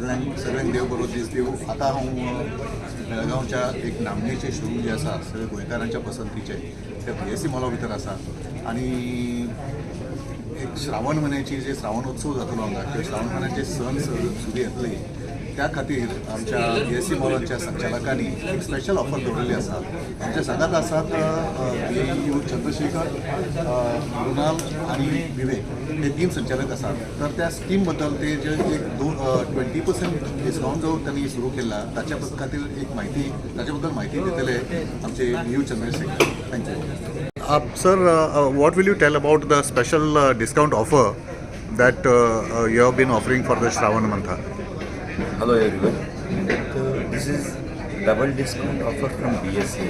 सगळ्यांक देव बरो दीस दिवं. आतां हांव बेळगांवच्या एक नामनेचे शोरूम जे आसा सगळे गोंयकारांच्या पसंतीचे ते BSC मॉला भितर आसा आनी एक श्रावण म्हयन्याची जे श्रावणोत्सव जातलो हांगा किंवा श्रावण म्हयन्याचे सण सुरू येतले त्या खातीर आमच्या BSC मॉलाच्या संचालकांनी एक स्पेशल ऑफर दवरलेली आसा. आमच्या सांगात आसात चंद्रशेखर, मृणाल आणि विवेक हे 3 संचालक आसात. तर त्या स्कीम बद्दल ते जे एक 20% डिस्काउंट जो त्यांनी सुरू केला ताच्या खातीर एक माहिती त्याच्याबद्दल माहिती दितले आमचे Chandrashekhar. Thank you. Sir, what will you tell about the special discount offer that you have been offering for the Shravan month? Hello everyone. So this is double discount offer from BSC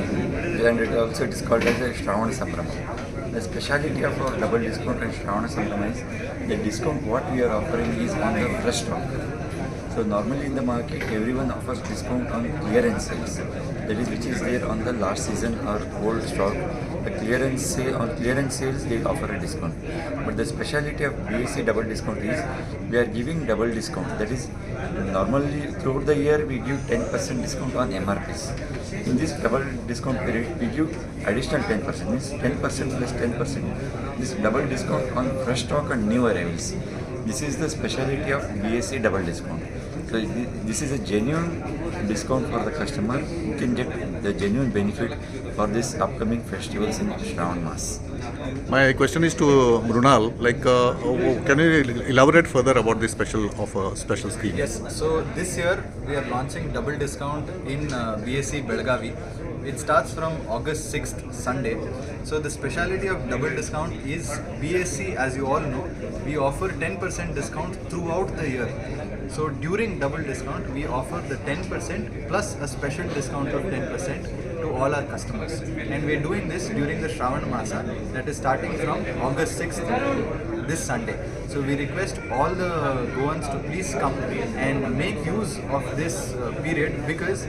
and it also is called as a Shravan Sambrama. The speciality of our double discount and Shravan Sambrama is the discount what we are offering is on the fresh stock. So normally in the market everyone offers discount on clearance sales, that is which is there on the last season or old stock. The clearance sales they offer a discount, but the speciality of BSC double discount is we are giving double discount. That is normally throughout the year we give 10% discount on MRPs. In this double discount period we give additional 10%, means 10% plus 10%. This double discount on fresh stock and new arrivals. This is the speciality of BSC double discount. So this is a genuine discount for the customer who can get the genuine benefit for this upcoming festivals in Shravan Mas. My question is to Mrunal, can you elaborate further about this special offer, special scheme? Yes, so this year we are launching double discount in BSC Belgavi. It starts from August 6th, Sunday. So the speciality of double discount is BSC, as you all know, we offer 10% discount throughout the year. So during double discount, we offer the 10% plus a special discount of 10% to all our customers. And we're doing this during the Shravan Masa, that is starting from August 6th, this Sunday. So we request all the Goans to please come and make use of this period, because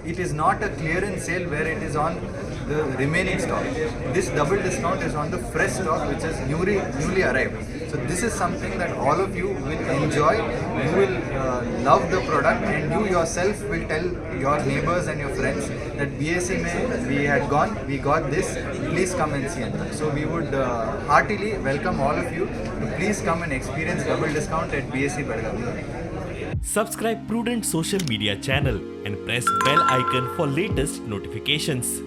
it is not a clearance sale where it is on the remaining stock. This double discount is on the fresh stock which is newly arrived. So this is something that all of you will enjoy. You will love the product, and you yourself will tell your neighbors and your friends that BSC mein we had gone, we got this, please come and see it. So we would heartily welcome all of you to please come and experience double discount at BSC Belgavi. Subscribe Prudent social media channel and press bell icon for latest notifications.